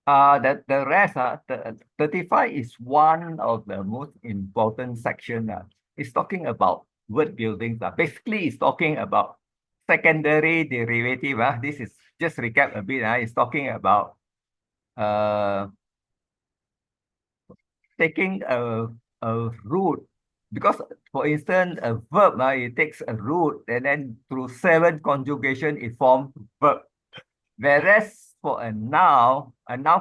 The rest, the 35 is one of the most important section. It's talking about word buildings. Basically, it's talking about secondary derivative. This is just recap a bit. It's talking about uh, taking a root. Because, for instance, a verb, it takes a root and then through 7 conjugation, it forms verb. Whereas for a noun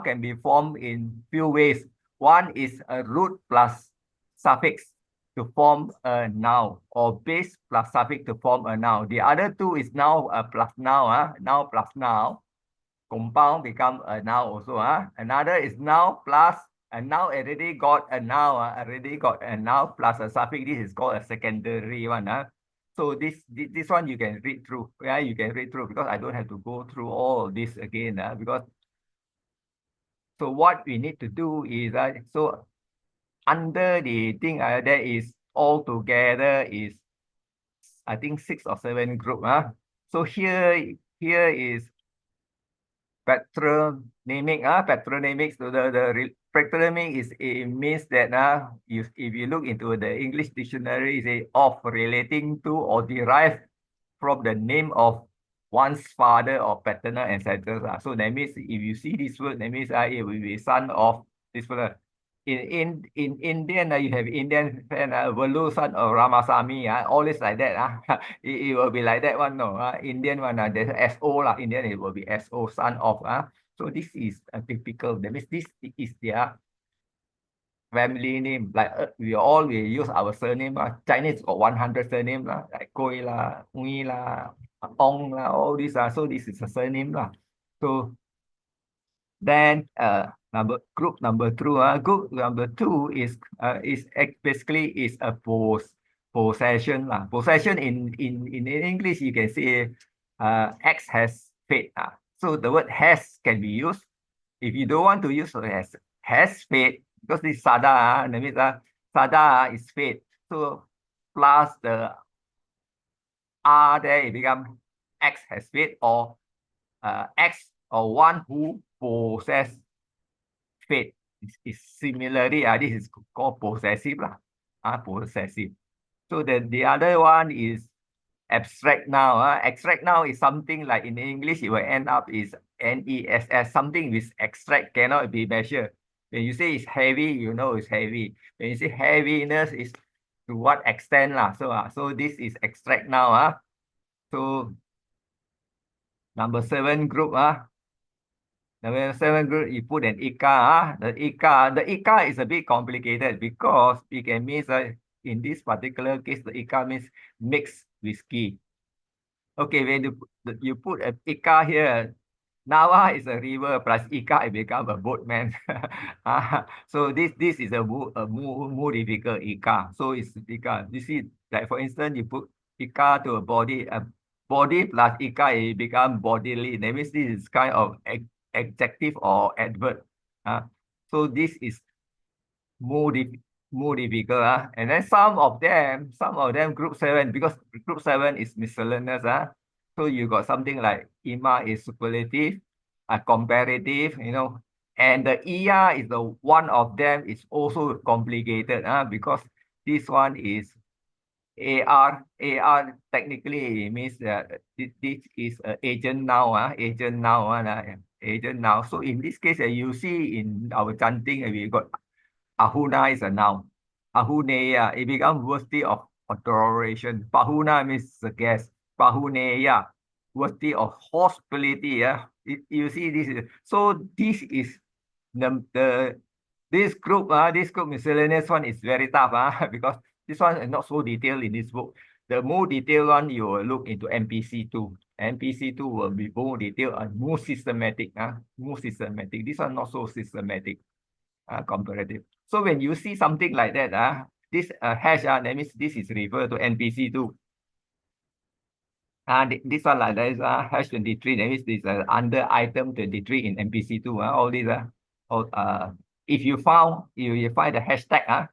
can be formed in few ways. One is a root plus suffix to form a noun, or base plus suffix to form a noun. The other two is noun plus noun, noun plus noun. Compound become a noun also. Another is noun plus a noun already got a noun, already got a noun plus a suffix. This is called a secondary one. So this one you can read through. Yeah, you can read through because I don't have to go through all of this again. Because so what we need to do is so under the thing there is altogether is I think 6 or 7 group. So here is patronymic. Patronymic. So patronymic is, it means that if you look into the English dictionary, it say of, relating to, or derived from the name of one's father or paternal ancestors. So that means if you see this word, that means it will be son of this fella. In Indian, you have Indian fan, Velu son of Ramasamy, always like that. It will be like that one. No, Indian one, there's SO lah. Indian, it will be SO, son of. So this is a typical. That means this is their family name. Like we use our surname. Chinese got 100 surname lah, like Koi lah, Ngui lah, Ong lah, all these. So this is a surname lah. So then group number two is basically is a possession lah. Possession in English you can say X has fate. So the word has can be used. If you don't want to use has fate, because this sada, that means sada is fate. So plus the R there, it becomes X has fate, or X or one who possess fate. Is similarly, this is called possessive lah. Possessive. So the other one is abstract noun. Abstract noun is something like in English, it will end up is NESS. Something with extract cannot be measured. When you say it's heavy, you know it's heavy. When you say heaviness, is to what extent lah. So this is abstract noun. So number 7 group. Number 7 group, you put an ika. The ika is a bit complicated because it can mean in this particular case, the ika means mixed whiskey. Okay, when you put a ika here, Nawa is a river plus ika, it become a boatman. So this is a more difficult ika. So it's ika. You see, like for instance, you put ika to a body plus ika, it become bodily. That means this is kind of adjective or adverb. So this is more difficult. And then some of them, group 7, because group 7 is miscellaneous. So you got something like ima is superlative, comparative, and the ER is the one of them is also complicated, because this one is AR. AR technically it means this is an agent now, agent now, agent now. So in this case, you see in our chanting, we got Ahuna is a noun. Ahuneya, it becomes worthy of adoration. Pahuna means the guest. Pahuneya, worthy of hospitality. You see this is, so this is this group miscellaneous one is very tough, because this one is not so detailed in this book. The more detailed one, you will look into MPC2. MPC2 will be more detailed and more systematic. More systematic. This one not so systematic, comparative. So when you see something like that, this hash, that means this is referred to NPC2. This one like that is hash 23. That means this under item 23 in NPC2. All these if you find the hashtag,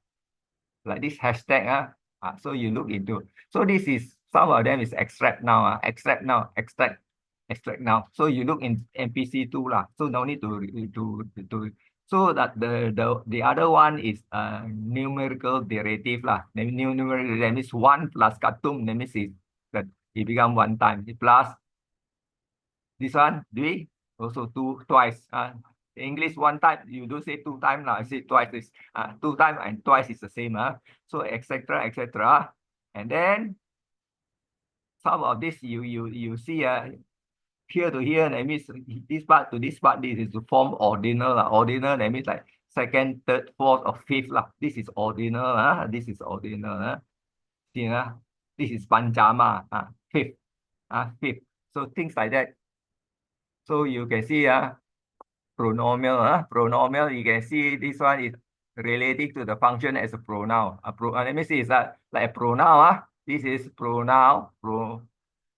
like this hashtag, so you look into. So this is some of them is extract now, extract now, extract. extract noun. So you look in MPC2 lah. So no need to so that the other one is numerical derivative lah. Numerical that means 1 plus katum, that means it become 1 time. Plus this one, dui, also twice. English 1 time, you don't say 2 times lah. I say twice. Is 2 times and twice is the same. So etc. etc. And then some of this you see here to here, that means this part to this part, this is to form ordinal. Ordinal, that means like second, third, fourth, or fifth. This is ordinal. This is ordinal. See, this is panjama. Fifth. Fifth. So things like that. So you can see pronominal. Pronominal, you can see this one is relating to the function as a pronoun. Let me see, it's like a pronoun. This is pronoun.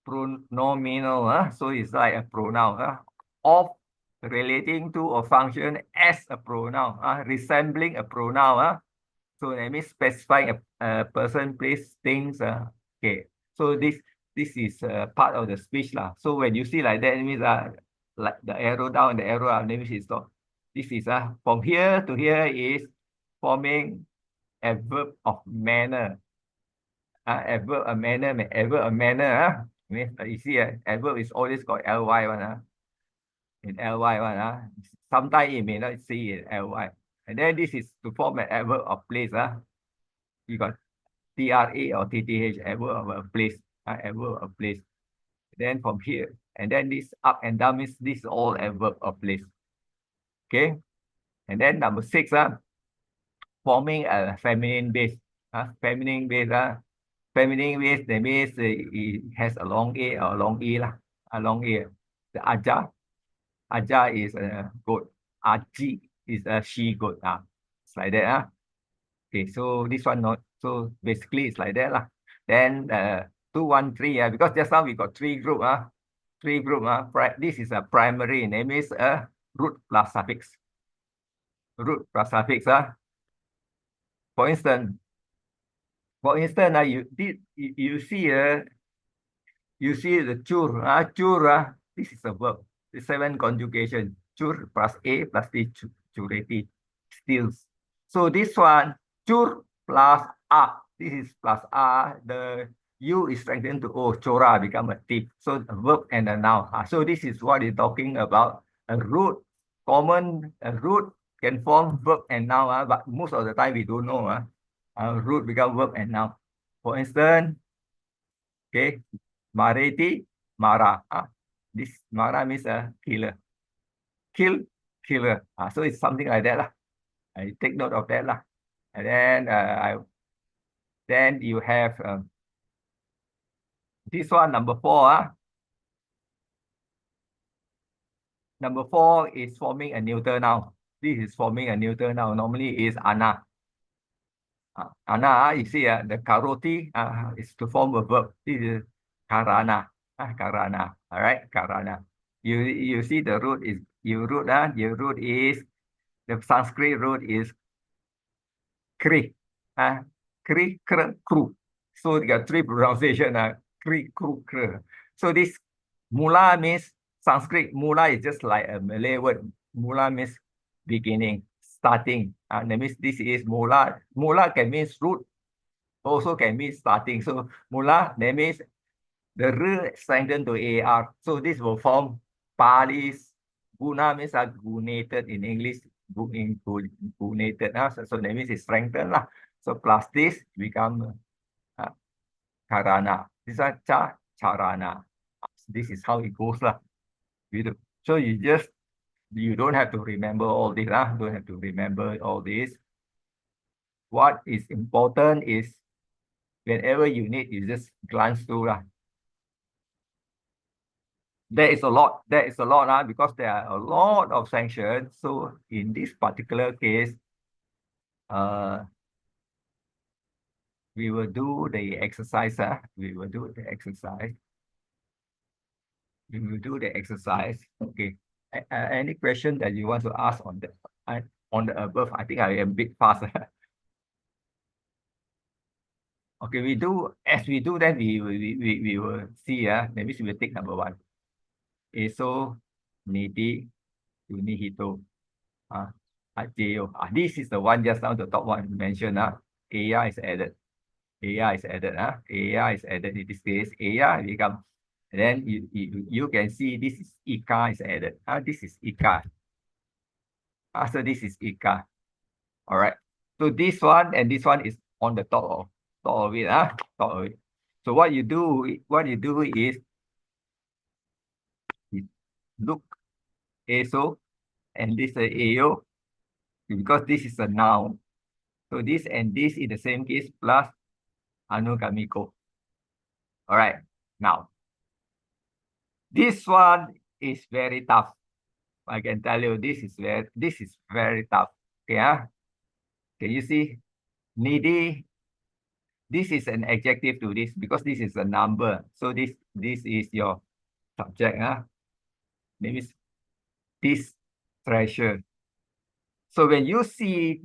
Pronominal, so it's like a pronoun of relating to a function as a pronoun, resembling a pronoun. So that means specifying a person, place, things. Okay, so this is part of the speech lah. So when you see like that, it means like the arrow down and the arrow up, that means it's not. This is from here to here is forming a verb of manner. Adverb a manner, adverb a manner. You see, adverb is always got ly one. In ly one. Sometimes you may not see it ly. And then this is to form an adverb of place. You got tra or tth, adverb of a place. Adverb of place. Then from here, and then this up and down means this is all adverb of place. Okay. And then number 6, forming a feminine base. Feminine base. Feminine base, that means it has a long A or a long E lah. A long A. The Aja is a goat. Aji is a she goat. It's like that. Okay, so this one not. So basically it's like that lah. Then 2, 1, 3. Because just now we got 3 group. 3 group. This is a primary. That means a root plus suffix. Root plus suffix. For instance, you see the chur. This is a verb. The 7 conjugation. Chur plus a plus b, chureti, steals. So this one, chur plus a. This is plus a. The u is strengthened to o. Chora become a thief. So a verb and a noun. So this is what you're talking about. A root, common root can form verb and noun. But most of the time we don't know. Root become verb and noun. For instance, okay, mareti, mara. This mara means a killer. Killer. So it's something like that lah. I take note of that lah. And then then you have this one, number 4. Number 4 is forming a neuter noun. This is forming a neuter noun. Normally is ana. Ana, you see, the karoti is to form a verb. This is karana. Karana. All right, karana. You see the root is your root is the Sanskrit root is kri. Kri, kru. So you got 3 pronunciation. Kri, kru, kru. So this mula means Sanskrit. Mula is just like a Malay word. Mula means beginning, starting. That means this is mula. Mula can mean root, also can mean starting. So mula, that means the r strengthened to ar. So this will form Pali's guna means gunated in English. Gunated. So that means it's strengthened lah. So plus this become karana. This is charana. This is how it goes lah. So you don't have to remember all this. Don't have to remember all this. What is important is whenever you need, you just glance through lah. There is a lot because there are a lot of sanctions. So in this particular case, we will do the exercise. We will do the exercise. Okay. Any question that you want to ask on the above? I think I am a bit fast. Okay, as we do that, we will see. Maybe we will take number 1. Eso, Nidi, Unihito. Ajeo. This is the one just now, the top one mentioned. Aya is added. Aya is added. Aya is added in this case. Aya become. And then you can see this is Ika is added. This is Ika. So this is Ika. All right. So this one and this one is on the top of it. Top of it. So what you do is look eso and this AO because this is a noun. So this and this in the same case plus anugamiko. All right. Now, this one is very tough. I can tell you this is very tough. Okay, can you see? Needy. This is an adjective to this because this is a number. So this is your subject. Maybe this treasure. So when you see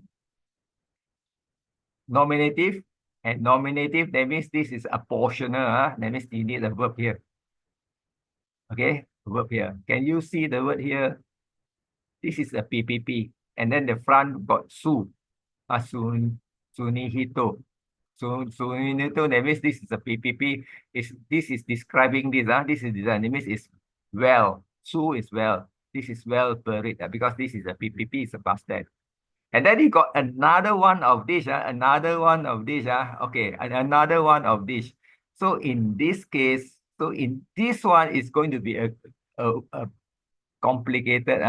nominative and nominative, that means this is a portioner. That means you need a verb here. Okay, verb here. Can you see the word here? This is a PPP. And then the front got su. Sunihito. Sunihito, that means this is a PPP. This is describing this. This is design. That means it's well. Su is well. This is well buried because this is a PPP, it's a past tense. And then you got another one of this, another one of this, okay, another one of this. So in this case, so in this one, it's going to be a complicated.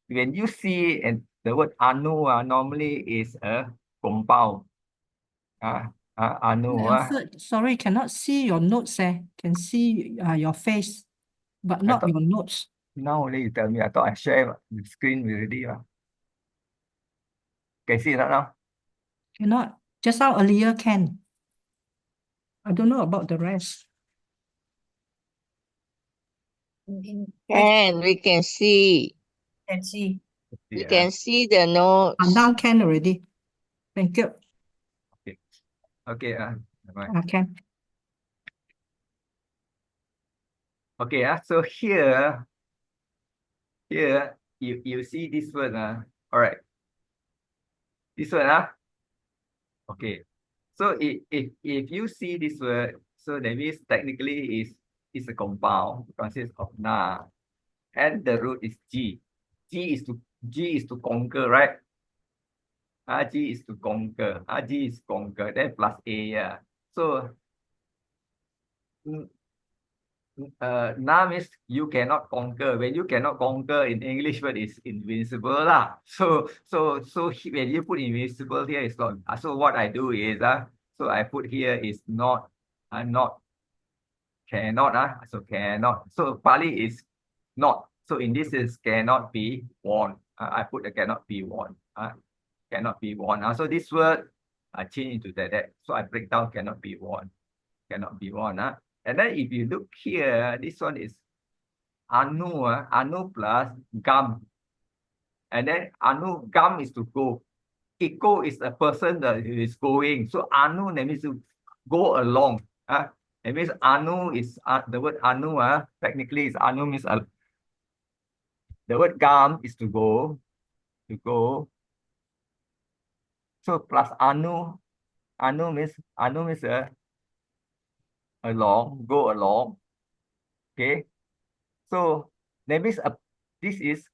When you see and the word anu normally is a compound. Anu. Alfred, sorry, cannot see your notes. Can see your face, but not your notes. Now only you tell me. I thought I share the screen already. Can see that now? Cannot. Just now earlier can. I don't know about the rest. Can, we can see. Can see. We can see the notes. Now can already. Thank you. Okay. Can. Okay. So here you see this word. All right. This word. Okay. So if you see this word, so that means technically is a compound consists of na, and the root is g. G is to conquer, right? G is to conquer. G is conquer. Then plus a. So na means you cannot conquer. When you cannot conquer in English word is invincible lah. So when you put invincible here is not. So what I do is so I put here is not cannot. So cannot. So Pali is not. So in this is cannot be won. I put the cannot be won. Cannot be won. So this word I change into that. So I break down cannot be won. Cannot be won. And then if you look here, this one is anu, anu plus gam. And then anu, gam is to go. Iko is a person that is going. So anu that means to go along. It means anu is the word anu. Technically, is anu means the word gam is to go. To go. So plus anu means along, go along. Okay. So that means this is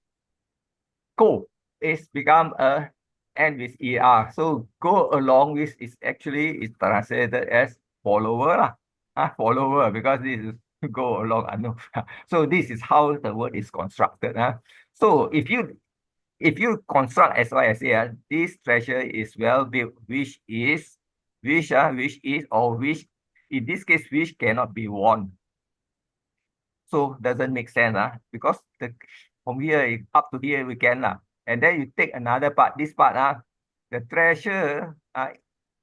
go is become a end with er. So go along with is actually is translated as follower. Follower because this is go along. So this is how the word is constructed. So if you construct as I say, this treasure is well built, which is or which in this case which cannot be won. So doesn't make sense, because from here up to here we can. And then you take another part, this part, the treasure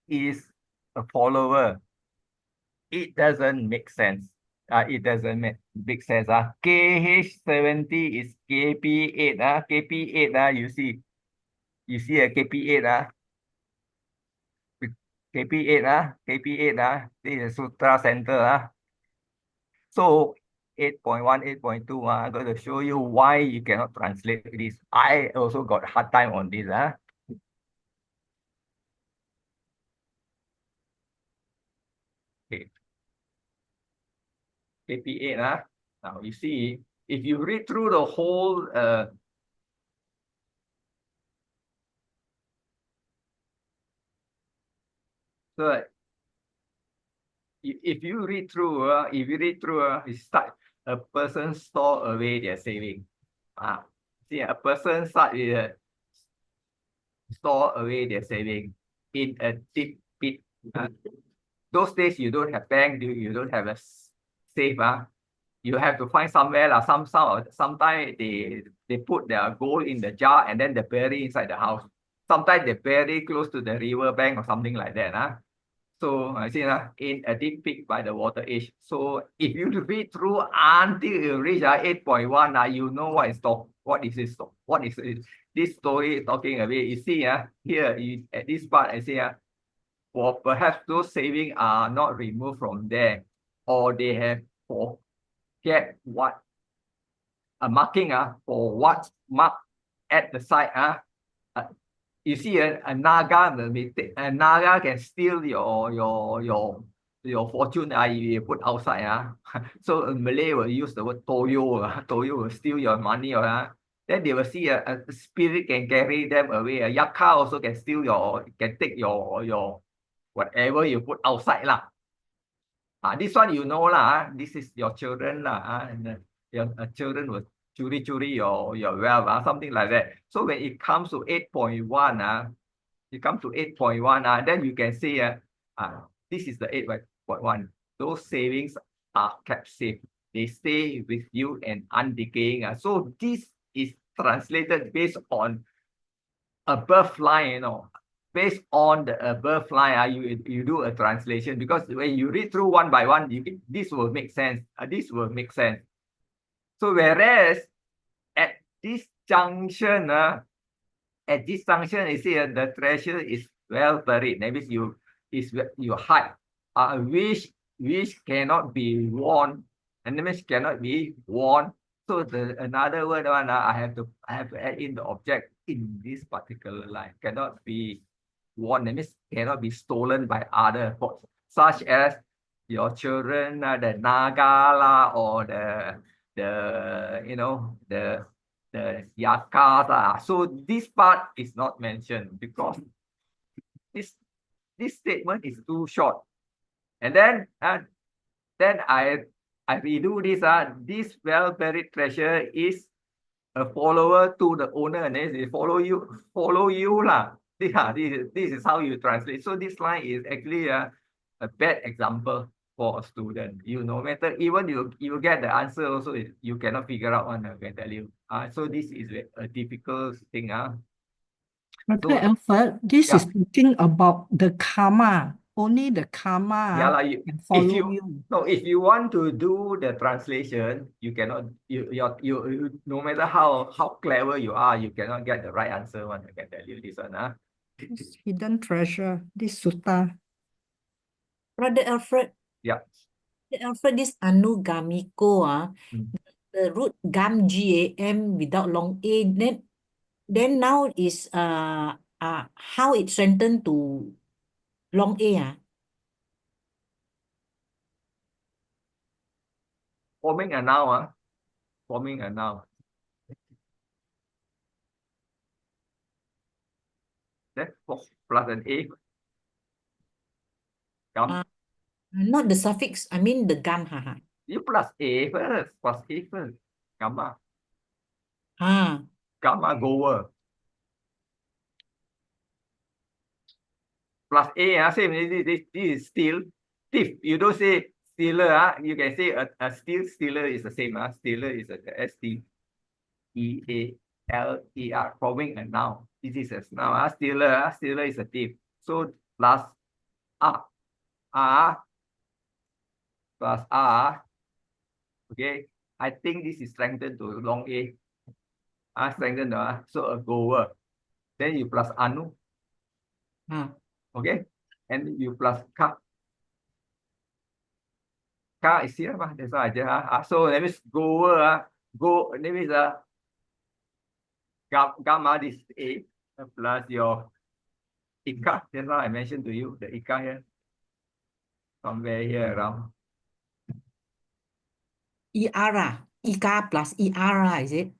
is a follower. It doesn't make sense. It doesn't make sense. KH70 is KP8. KP8, you see a KP8. KP8, KP8, this is Sutra Center. So 8.1, 8.2, I'm going to show you why you cannot translate this. I also got hard time on this. Okay. AP8. Now you see, if you read through the whole so if you read through, it start a person store away their saving. See, a person start store away their saving in a deep pit. Those days you don't have bank, you don't have a safe. You have to find somewhere. Sometimes they put their gold in the jar and then they bury inside the house. Sometimes they bury close to the river bank or something like that. So I see in a deep pit by the water edge. So if you read through until you reach 8.1, you know what is talk. What is this? What is this story talking about? You see, here at this part, I say, for perhaps those savings are not removed from there, or they have forget what a marking for what mark at the side. You see, a naga can steal your fortune. You put outside. So Malay will use the word toyo. Toyo will steal your money. Then they will see a spirit can carry them away. A yaka also can steal can take your whatever you put outside this one you know this is your children and your children will curi your wealth something like that. So when it comes to 8.1 then you can see this is the 8.1. Those savings are kept safe. They stay with you and undecaying. So this is translated based on above line, based on the above line, you do a translation, because when you read through one by one, this will make sense. This will make sense. So whereas at this junction, you see the treasure is well buried. That means you hide, which cannot be worn, and that means cannot be worn. So another word I have to add in the object in this particular line. Cannot be worn. That means cannot be stolen by other folks, such as your children, the naga or the yakata. So this part is not mentioned because this statement is too short. And then I redo this. This well buried treasure is a follower to the owner, and then they follow you lah. This is how you translate. So this line is actually a bad example for a student. No matter, even you get the answer also, you cannot figure out one. I can tell you. So this is a difficult thing. Okay, Alfred, this is talking about the karma. Only the karma can follow you. No, if you want to do the translation, you cannot. You no matter how clever you are, you cannot get the right answer. One, I can tell you this one. This hidden treasure, this sutta. Brother Alfred, Yeah. this anugamiko, the root gam, GAM without long A, then now is how it strengthened to long A. Forming a noun. Forming a noun. Then plus an A. Gum. Not the suffix, I mean the gam. You plus A first. Plus A first. Gamma. Ah. Gamma goer. Plus A, same. This is steal. Thief. You don't say stealer. You can say a stealer is the same. Stealer is a STEALER. Forming a noun. This is a noun. Stealer. Stealer is a thief. So plus R plus R. Okay. I think this is strengthened to long A. Strengthened. So a goer. Then you plus anu. Okay. And you plus ka. Ika is here, that's why I just, so that means goer, go, that means gamma this A plus your Ika, that's why I mentioned to you, the Ika here, somewhere here around. Ika plus ER, is it?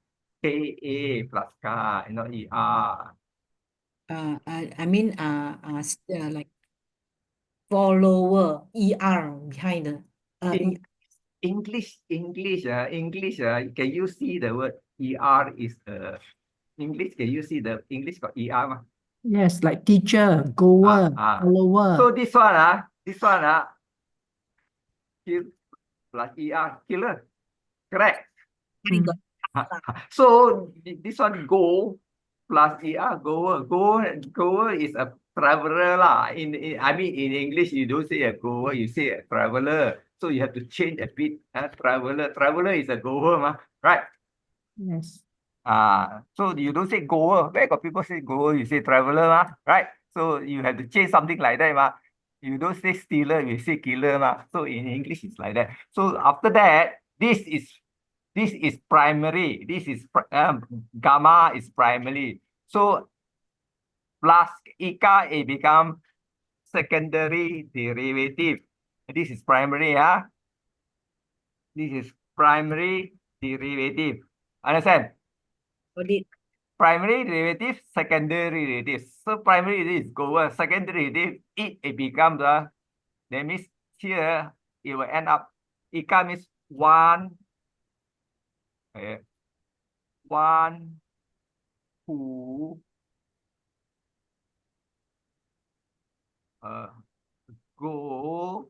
KA plus K, not ER. I mean, like follower, ER behind the, English, can you see the word ER is English? Can you see the English got ER? Yes, like teacher, goer, follower. So this one, kill plus ER, killer. Correct. So this one go plus ER, goer. Goer is a traveler lah. I mean in English you don't say a goer, you say a traveler. So you have to change a bit. Traveler. Traveler is a goer, right? Yes. So you don't say goer. Where got people say goer? You say traveler, right? So you have to change something like that, You don't say stealer, you say killer, So in English it's like that. So after that, this is primary. This is gamma is primary. So plus Ika it become secondary derivative. This is primary, This is primary derivative. Understand? Got it. Primary derivative, secondary derivative. So primary is goer, secondary derivative, it becomes that means here it will end up, Ika means one who go,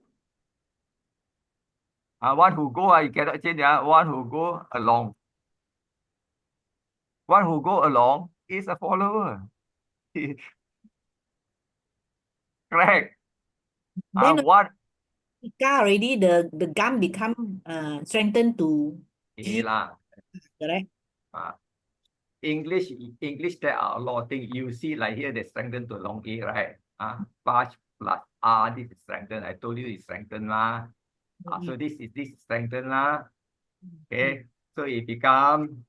one who go, you cannot change, one who go along. One who go along is a follower. Correct. Then One Ika already, the gum become strengthened to A G, lah. correct? English, there are a lot of things. You see, like here, they strengthen to long A, right? Plus R, this is strengthened. I told you it's strengthened lah. So this is strengthened lah. Okay, so it become.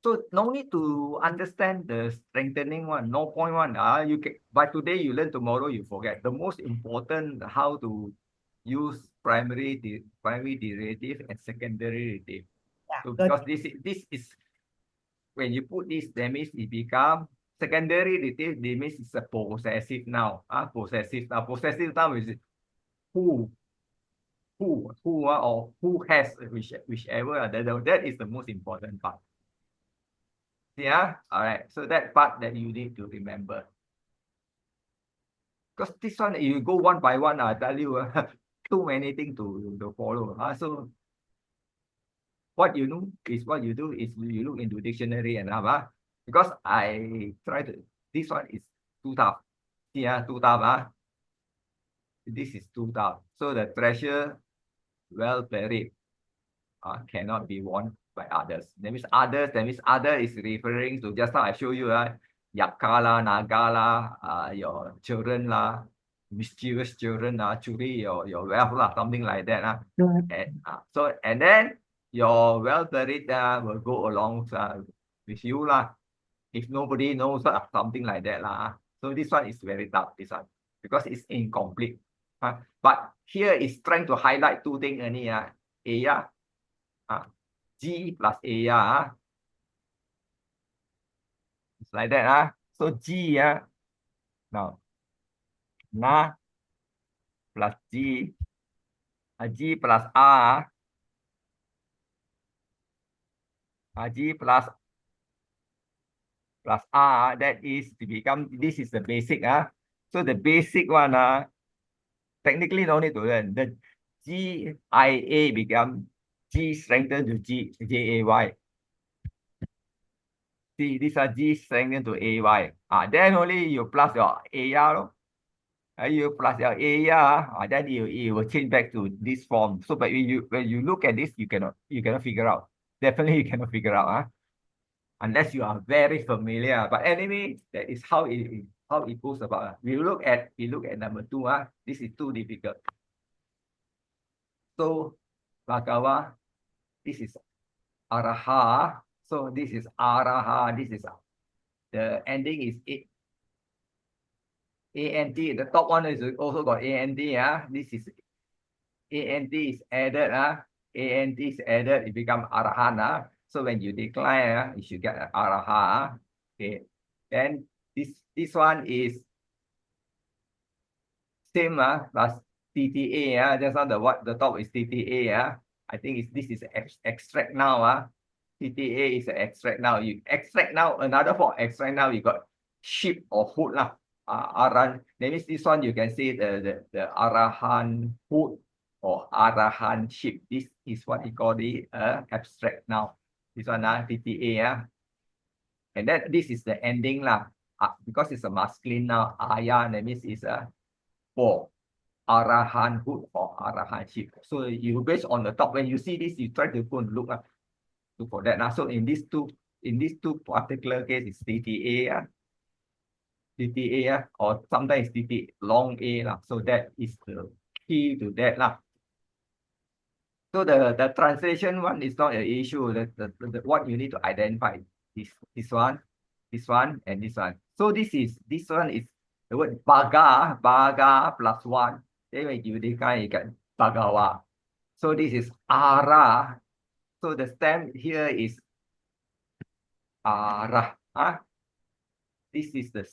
So no need to understand the strengthening one, no point one. You can, by today you learn, tomorrow you forget. The most important how to use primary derivative and secondary derivative. So because this is when you put this, that means it become secondary derivative. That means it's a possessive noun. Possessive now. Possessive noun is who or who has, whichever. That is the most important part. Yeah, all right. So that part that you need to remember. Because this one, you go one by one, I tell you, too many things to follow. So what you know is what you do is you look into dictionary and because I try to, this one is too tough. Yeah, too tough. This is too tough. So the treasure well buried cannot be worn by others. That means other is referring to, just now I show you, Yaka lah, Naga lah, your children lah, mischievous children, churi your wealth lah, something like that. And then your well buried will go along with you lah. If nobody knows, something like that lah. So this one is very tough, this one, because it's incomplete. But here is trying to highlight two things only. G plus A, it's like that. So G, now Na plus G, G plus R, G plus R, that is to become, this is the basic. So the basic one, technically no need to learn. The GIA become G strengthened to JAY. See, these are G strengthened to AY. Then only you plus your AR. You plus your AR, then it will change back to this form. So, but when you look at this, you cannot figure out. Definitely, you cannot figure out, unless you are very familiar. But anyway, that is how it goes about. We look at number 2. This is too difficult. So Bhagava, this is Araha. So this is Araha. This is the ending is ANT. The top one is also got ANT. This is ANT is added. ANT is added. It becomes Arahan. So when you decline, you should get Araha. Okay. Then this one is same plus TTA. Just on the top is TTA. I think this is extract now. TTA is an extract now. You extract now, another for extract now, you got ship or hood lah. Aran. That means this one you can say the Arahan hood or Arahan ship. This is what you call the abstract now. This one TTA. And then this is the ending lah. Because it's a masculine now. Ayah, that means it's for Arahan hood or Arahan ship. So you based on the top, when you see this, you try to go and look for that. So in these two particular cases, TTA, TTA, or sometimes TTA long A. So that is the key to that. So the translation one is not an issue. What you need to identify is this one, and this one. So this one is the word baga plus one. Then when you decline, you get bagawa. So this is ara. So the stem here is ara. This is the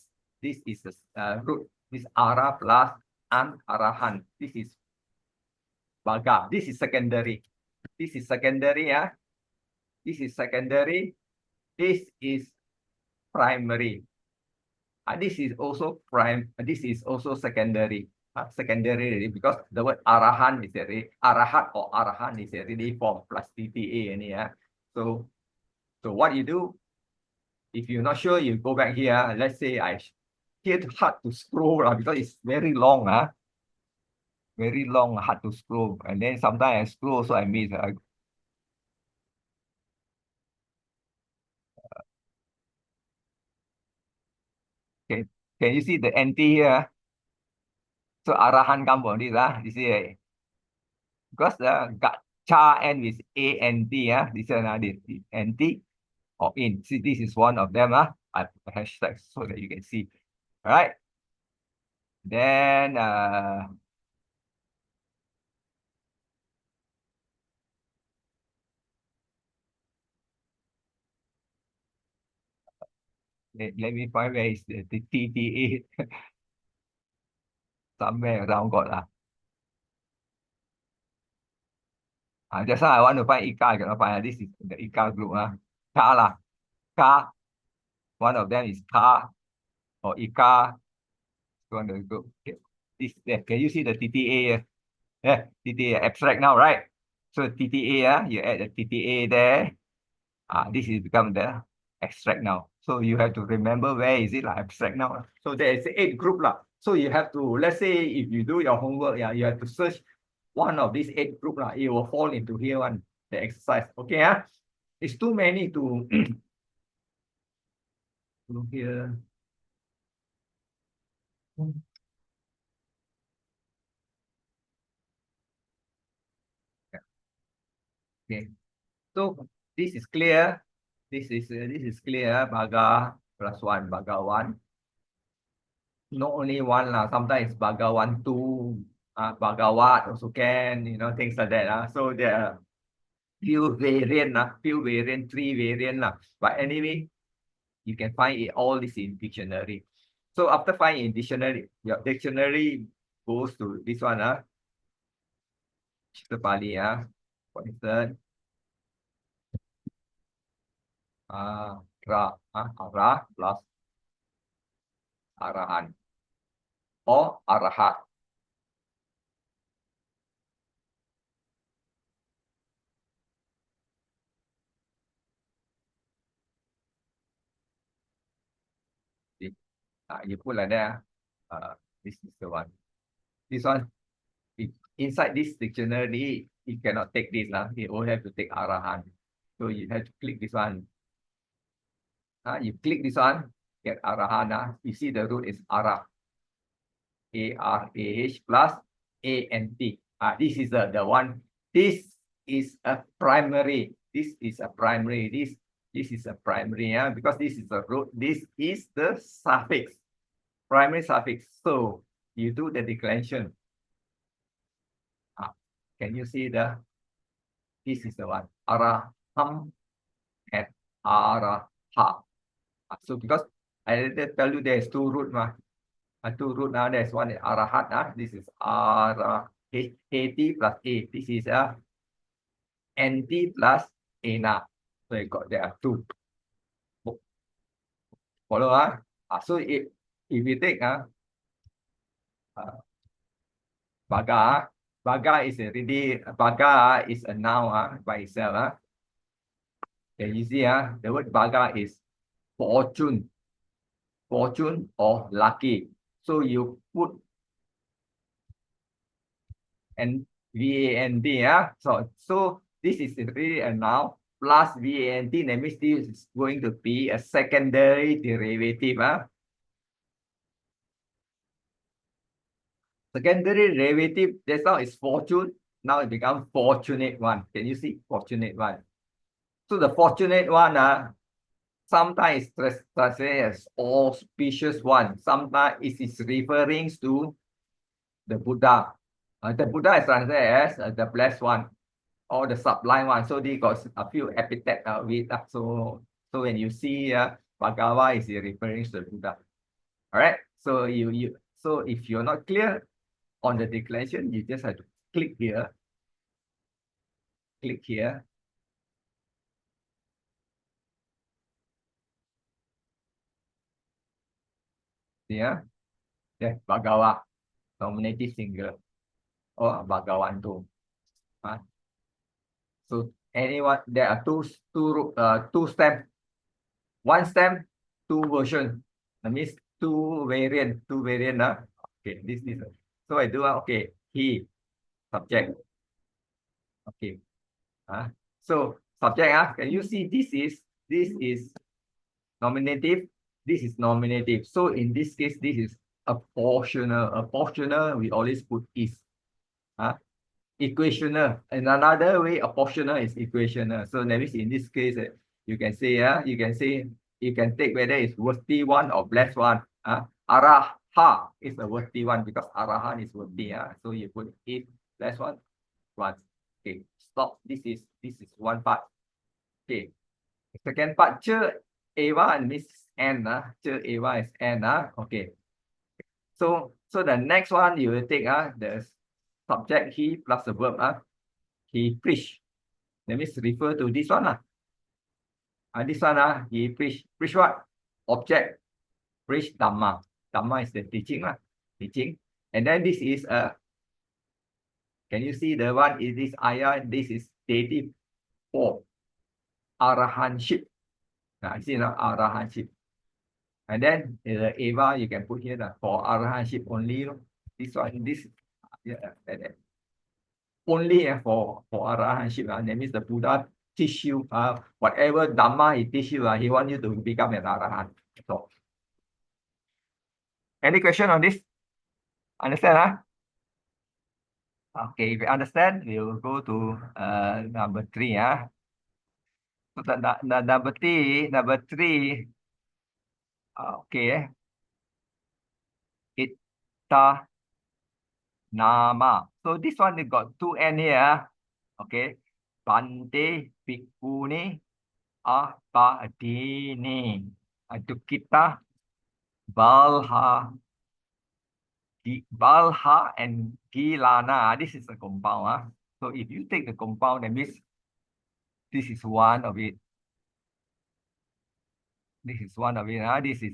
root. This ara plus arahan. This is baga. This is secondary. This is secondary. This is secondary. This is primary. This is also This is also secondary. Secondary because the word arahan is arahat or arahan is already formed plus TTA. So what you do, if you're not sure, you go back here. Let's say it's hard to scroll because it's very long. Very long, hard to scroll. And then sometimes I scroll, so I miss. Okay. Can you see the NT here? So Arahan come from this. You see, because the cha end with ANT. This is NT or in. See, this is one of them. I put a hashtag so that you can see. All right. Then let me find where is the TTA. Somewhere around got just now I want to find Ika, I cannot find. This is the Ika group. Ka. One of them is Ka or Ika. One of the group. Okay. Can you see the TTA? Yeah, TTA abstract now, right? So TTA, you add the TTA there. This is become the extract now. So you have to remember where is it abstract now. So there is 8 group . So you have to, let's say if you do your homework, you have to search one of these 8 group. It will fall into here one, the exercise. Okay, it's too many to look here. Okay, so this is clear. This is clear. Baga plus 1, baga 1. Not only one sometimes baga 1, 2, bagawat also can, things like that. So there are few variant, 3 variant. But anyway, you can find all this in dictionary. So after finding in dictionary, your dictionary goes to this one, the Pali, for instance, ara plus arahan or arahat. You put like that. This is the one. This one, inside this dictionary, you cannot take this. You only have to take arahan. So you have to click this one. You click this one, get arahan. You see the root is ara. ARAH plus ANT. This is the one This is a primary. This is a primary. This is a primary, because this is a root. This is the suffix, primary suffix. So you do the declension. Can you see this is the one, araham and araha. So because I tell you there's two root, two root now. There's one arahat. This is ara T plus a. This is a nt plus ana. So you got there are two. Follow so if you take baga. Baga is already, baga is a noun by itself. Can you see the word baga is fortune, fortune or lucky. So you put and VAND, so this is really a noun plus VAND, that means this is going to be a secondary derivative. Secondary derivative, just now is fortune, now it becomes fortunate one. Can you see? Fortunate one. So the fortunate one, sometimes translated as auspicious one. Sometimes it is referring to the Buddha. The Buddha is translated as the blessed one or the sublime one. So they got a few epithets with that. So when you see Bhagava is referring to the Buddha. All right. So so if you're not clear on the declension, you just have to click here. Click here. Yeah. Bhagava, nominative singular. Or Bhagavantu. So anyone, there are two stems. One stem, two version. That means two variant. Okay, this. So I do okay, he, subject. Okay. So subject, can you see this is nominative, this is nominative. So in this case, this is a portioner. A portioner, we always put is. Equational. And another way, a portioner is equational. So that means in this case, you can say, you can take whether it's worthy one or blessed one. Araha is a worthy one because arahan is worthy. So you put it blessed one once. Okay, stop. This is one part. Okay. Second part, che eva means n. Che eva is n. Okay. So the next one you will take the subject he plus the verb. He preach. That means refer to this one. This one, he preach. Preach what? Object. Preach Dhamma. Dhamma is the teaching. Teaching. And then this is can you see the one is this ayah? This is dative for arahanship. I see now arahanship. And then the eva you can put here for arahanship only. This one, this, only for arahanship. That means the Buddha teach you whatever Dhamma he teach you, he want you to become an arahant. So, any question on this? Understand? Okay, if you understand, we will go to number 3. So the number three. Okay. Itta nama. So this one, they got 2 N here. Okay. Bante Bhikkhuni Abadini. Dukita Balha and Gilana. This is a compound. So if you take the compound, that means this is one of it. This is one of it. This is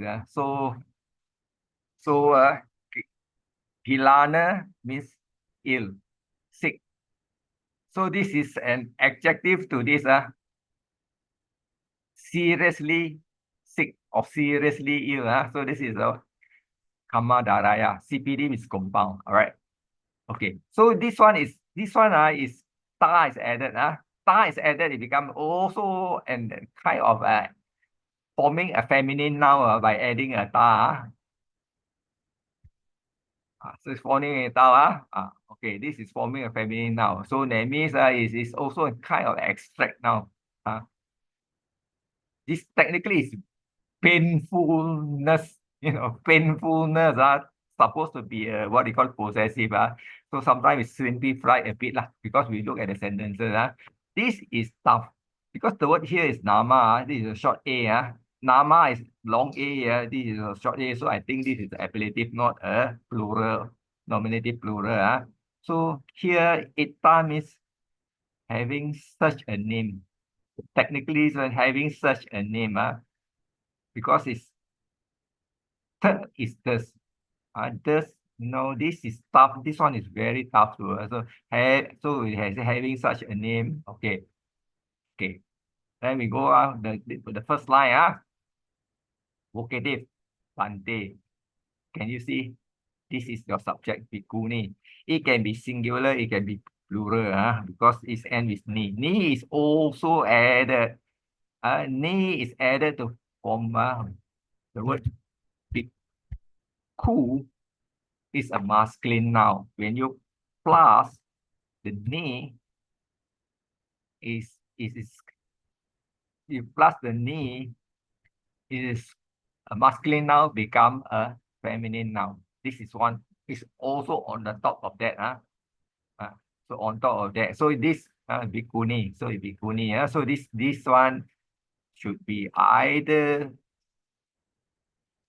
Gilana means ill, sick. So this is an adjective to this seriously sick or seriously ill. So this is a Kama Daraya. CPD means compound. All right. Okay. So this one is ta is added. Ta is added, it becomes also and kind of forming a feminine noun by adding a ta. So it's forming a ta. Okay. Okay, this is forming a feminine noun. So that means is also a kind of abstract noun. This technically is painfulness, painfulness are supposed to be what you call possessive. So sometimes it's simplified a bit because we look at the sentences. This is tough because the word here is nama. This is a short a. Nama is long a. This is a short a. So I think this is appellative, not a plural, nominative plural. So here ita means having such a name. Technically, it's having such a name. Because it's is this. This is tough. This one is very tough to so it has having such a name. Okay. Then we go the first line. Vocative, bante. Can you see? This is your subject, bhikkhuni. It can be singular, it can be plural, because it's end with ni. Ni is also added. Ni is added to form the word bhikkhu is a masculine noun. When you plus the ni is you plus the ni is a masculine noun become a feminine noun. This is one is also on the top of that. So on top of that, so this bhikkhuni, so bhikkhuni. So this one should be either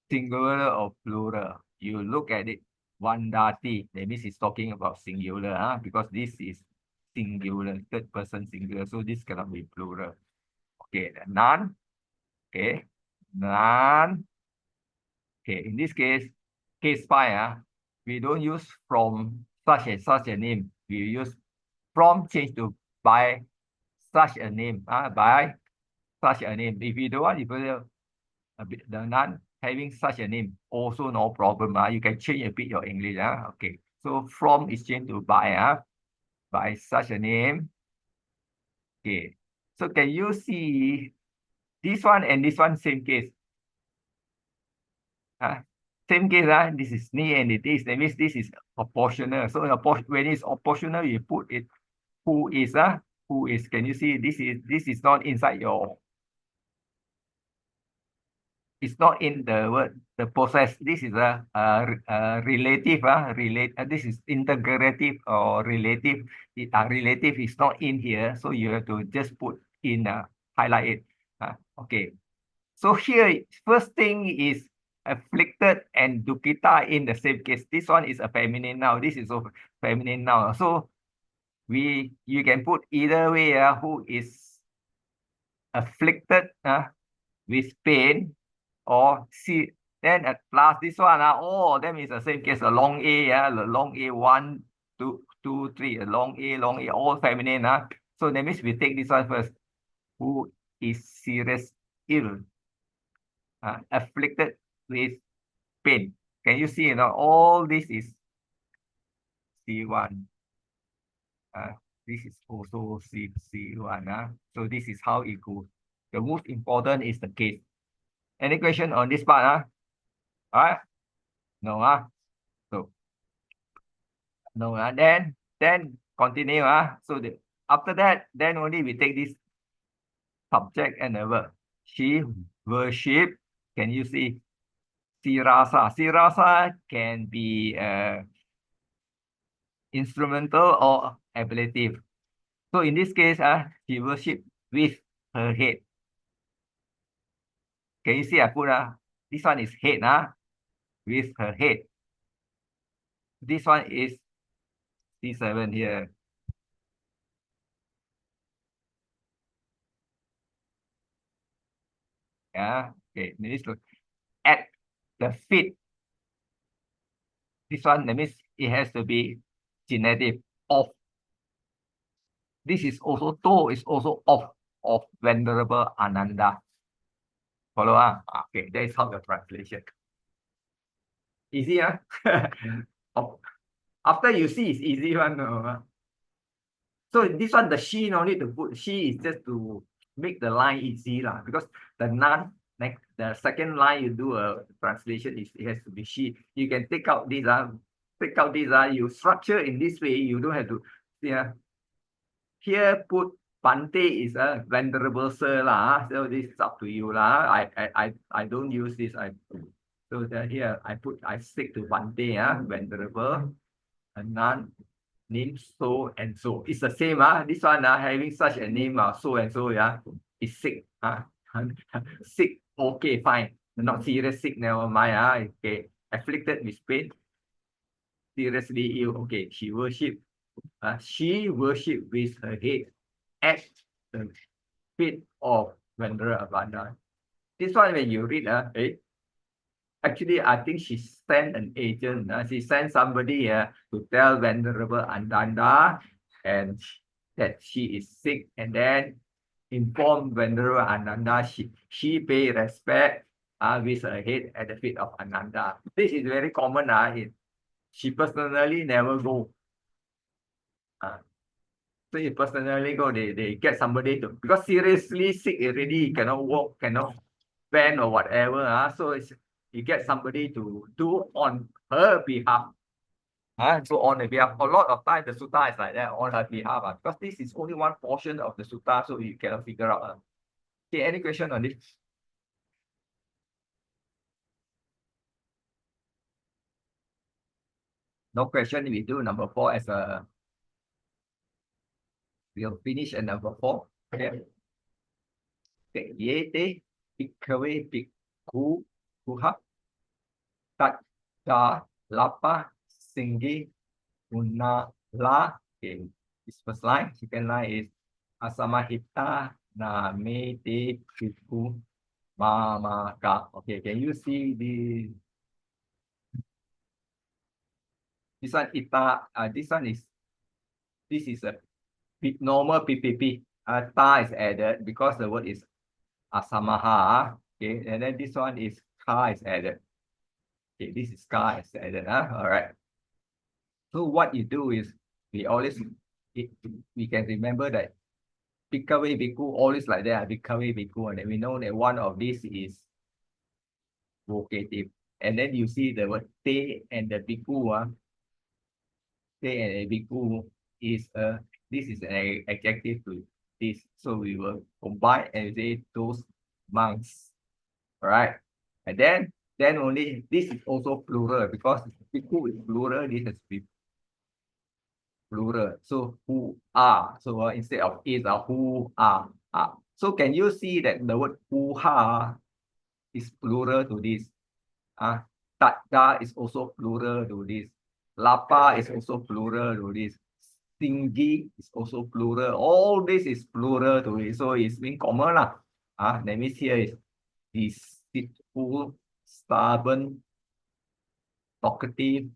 singular or plural. You look at it, vandati, that means it's talking about singular, because this is singular, third person singular, so this cannot be plural. Okay, none. Okay, none. Okay, in this case 5, we don't use from such and such a name. We use from change to by such a name. By such a name. If you don't want, you put the none having such a name, also no problem. You can change a bit your English. Okay, so from is changed to by. By such a name. Okay, so can you see this one and this one same case? Same case. This is ni and it is. That means this is oppositional. So when it's oppositional, you put it who is. Who is? Can you see this is not inside your. It's not in the word, the possess. This is a relative. This is integrative or relative. Relative is not in here, so you have to just put in, highlight it. Okay. So here, first thing is afflicted and dukkita in the same case. This one is a feminine noun. This is a feminine noun. So you can put either way. Who is afflicted with pain. Or see, then at last this one, all of them is the same case, a long A, the long A, 1, 2, 2, 3, a long A, all feminine. So that means we take this one first. Who is serious ill, afflicted with pain. Can you see, all this is C1. This is also C1. So this is how it goes. The most important is the case. Any question on this part? No. So no. Then continue. So after that, then only we take this subject and the verb. She worship. Can you see? Sirasa. Sirasa can be instrumental or ablative. So in this case, she worship with her head. Can you see? I put this one is head, with her head. This one is C7 here. Okay. Needs to add the feet. This one, that means it has to be genetic of. This is also to is also of Venerable Ananda. Follow? Okay, that is how the translation. Easy, After you see, it's easy one. So this one, the she, no need to put she is just to make the line easy, because the none, like the second line you do a translation, it has to be she. You can take out this, take out this, you structure in this way, you don't have to, yeah. Here put Bante is a venerable sir lah. So this is up to you lah. I don't use this. So that here I stick to Bante, venerable, and none name so and so. It's the same. This one having such a name, so and so, is sick. Sick, okay, fine. Not serious sick, never mind. Okay. Afflicted with pain. Seriously ill. Okay, she worship with her head at the feet of Venerable Abanda. This one, when you read, actually, I think she sent an agent. She sent somebody to tell Venerable Ananda and that she is sick, and then inform Venerable Ananda she pay respect with her head at the feet of Ananda. This is very common. She personally never go. So you personally go, they get somebody to, because seriously sick already, cannot walk, cannot bend or whatever. So you get somebody to do on her behalf. So on her behalf. A lot of times the sutta is like that, on her behalf. Because this is only one portion of the sutta, so you cannot figure out. Okay, any question on this? No question, we do number 4 as a, we'll finish at number 4. Okay. Okay, yete bhikkhave bhikkhu kuha tat da lapa singhi guna la. Okay, this first line. Second line is asamahita na me te bhikkhu mamaka. Okay, can you see this one ita? This is a normal PPP. Ta is added because the word is asamaha. Okay, and then this one is ka is added. Okay, this is ka is added. All right. So what you do is we can remember that bhikkhave bhikkhu always like that. Bhikkhave bhikkhu, and then we know that one of these is vocative. And then you see the word te and the bhikkhu. Te and a bhikkhu is this is an adjective to this. So we will combine and say those monks. All right. And then only this is also plural because bhikkhu is plural, this has to be plural. So who are. So instead of is, who are. So can you see that the word who ha is plural to this? Tatta is also plural to this. Lapa is also plural to this. Stingy is also plural. All this is plural to it. So it's being common lah. That means here is deceitful, stubborn, talkative,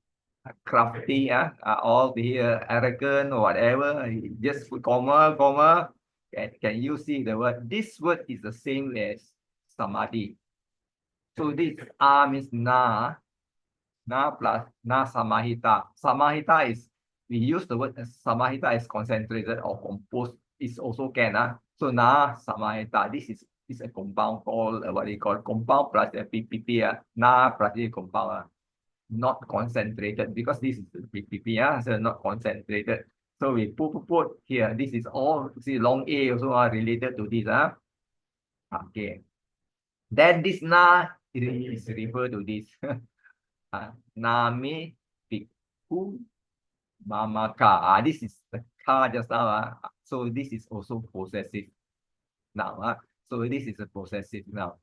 crafty, all the arrogant or whatever. Just put comma. Can you see the word? This word is the same as samadhi. So this means na plus na samahita. Samahita is, we use the word samahita is concentrated or composed. It's also can. So na samahita. This is a compound called what they call compound plus a PPP. Na plus a compound. Not concentrated because this is PPP. So not concentrated. So we put here. This is all, see, long A also related to this. Okay. Then this na is referred to this. Name bhikkhu mamaka. This is the ka just now. So this is also possessive now. So this is a possessive now.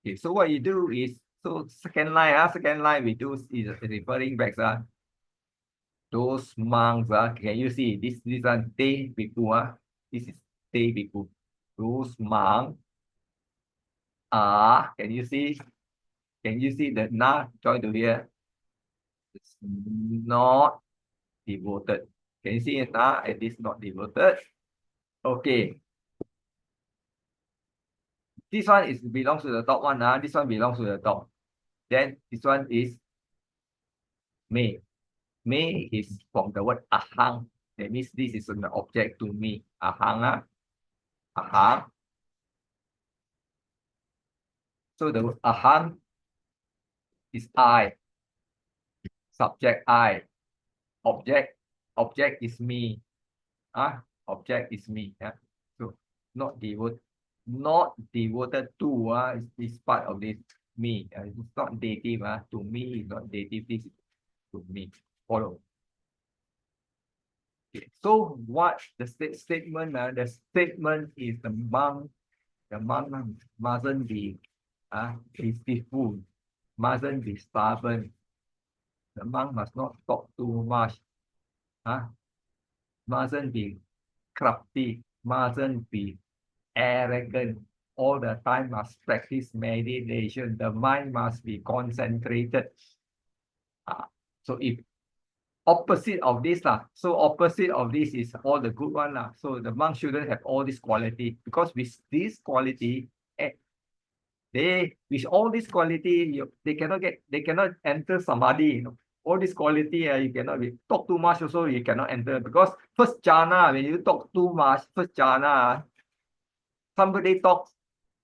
Okay, so what you do is, so second line we do is referring back those monks. Can you see this one te bhikkhu? This is te bhikkhu. Those monks are, can you see the na join to here? It's not devoted. Can you see it now? It is not devoted. Okay. This one is belongs to the top one. This one belongs to the top. Then this one is me. Me is from the word ahang. That means this is an object to me. Ahang. Ahang. So the word ahang is I. subject I, object is me. Object is me. So not devoted to is part of this me. It's not dative. To me is not dative. This is to me. Follow. Okay. So what the statement? The statement is the monk mustn't be deceitful, mustn't be stubborn. The monk must not talk too much. Mustn't be crafty, mustn't be arrogant. All the time must practice meditation. The mind must be concentrated. So if opposite of this so opposite of this is all the good one So the monk shouldn't have all this quality, because with this quality, with all this quality, they cannot enter samadhi. All this quality, you cannot talk too much also, you cannot enter, because first jhana, when you talk too much, first jhana, somebody talks,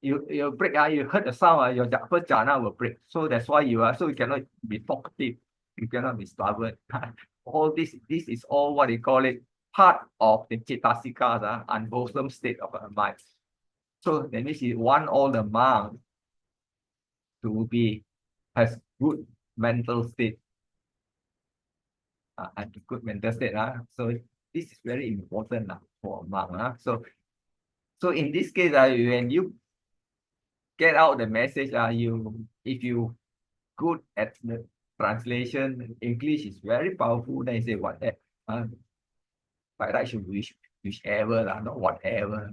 you break, you heard the sound, your first jhana will break. So that's why you cannot be talkative, you cannot be stubborn. All this is all what they call it, part of the cetasikas, unwholesome state of our mind. So that means you want all the monks to has good mental state, and good mental state. So this is very important for a monk. So in this case, when you get out the message, if you good at the translation, English is very powerful. Then you say what that, by right should whichever not whatever.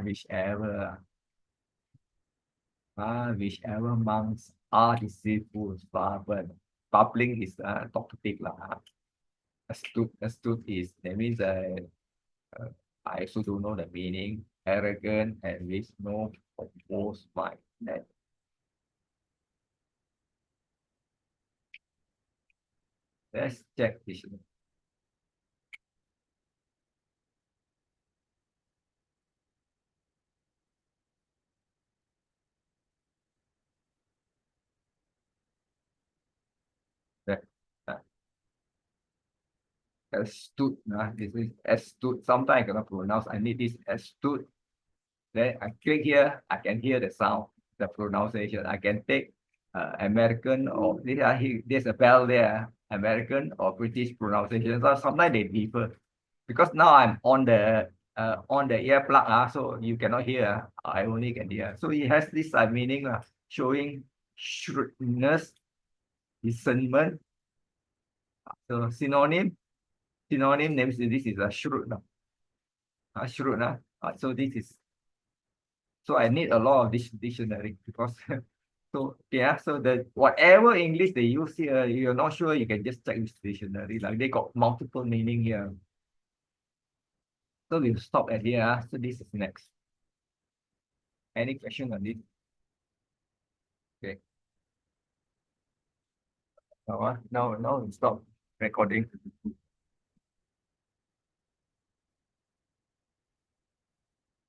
Whichever. Whichever monks are deceitful, stubborn. Bubbling is talkative Astute is, that means I also don't know the meaning. Arrogant and with no composed mind. Let's check this. Astute. This is astute. Sometimes I cannot pronounce. I need this astute. Then I click here. I can hear the sound, the pronunciation. I can take American or there's a bell there. American or British pronunciation. So sometimes they differ, because now I'm on the earplug. So you cannot hear. I only can hear. So it has this meaning showing shrewdness, discernment. So synonym names, this is a shrewd. Shrewd. So this is, so I need a lot of this dictionary, because so so the whatever English they use here, you're not sure, you can just check this dictionary. Like they got multiple meaning here. So we'll stop at here. So this is next. Any question on this? Okay. Now we stop recording.